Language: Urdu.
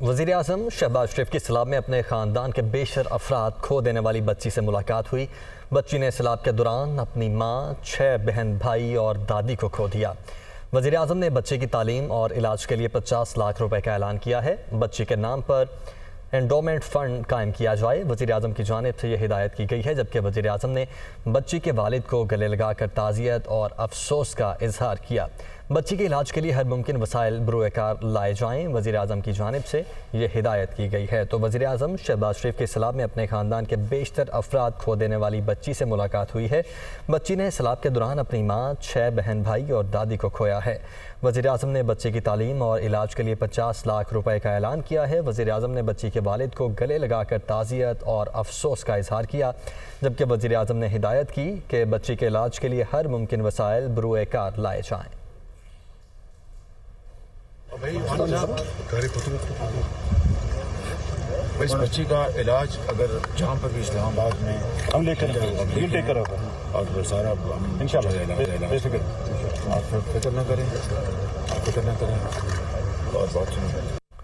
وزیراعظم شہباز شریف کی سیلاب میں اپنے خاندان کے بیشتر افراد کھو دینے والی بچی سے ملاقات ہوئی۔ بچی نے سیلاب کے دوران اپنی ماں، 6 بہن بھائی اور دادی کو کھو دیا۔ وزیراعظم نے بچے کی تعلیم اور علاج کے لیے 50 لاکھ روپے کا اعلان کیا ہے۔ بچی کے نام پر انڈومنٹ فنڈ قائم کیا جائے۔ وزیراعظم کی جانب سے یہ ہدایت کی گئی ہے، جبکہ وزیراعظم نے بچی کے والد کو گلے لگا کر تعزیت اور افسوس کا اظہار کیا۔ بچی کے علاج کے لیے ہر ممکن وسائل بروئے کار لائے جائیں، وزیراعظم کی جانب سے یہ ہدایت کی گئی ہے۔ تو وزیراعظم شہباز شریف کے سیلاب میں اپنے خاندان کے بیشتر افراد کھو دینے والی بچی سے ملاقات ہوئی ہے۔ بچی نے سیلاب کے دوران اپنی ماں، 6 بہن بھائی اور دادی کو کھویا ہے۔ وزیراعظم نے بچے کی تعلیم اور علاج کے لیے 50 لاکھ روپے کا اعلان کیا ہے۔ وزیراعظم نے بچی کے والد کو گلے لگا کر تعزیت اور افسوس کا اظہار کیا، جبکہ وزیراعظم نے ہدایت کی کہ بچی کے علاج کے لیے ہر ممکن وسائل بروئے کار لائے جائیں۔ اس بچی کا علاج اگر جہاں پر بھی اسلام آباد میں ہم لے کر اور سارا انشاءاللہ آپ فکر نہ کریں اور بات سنیں۔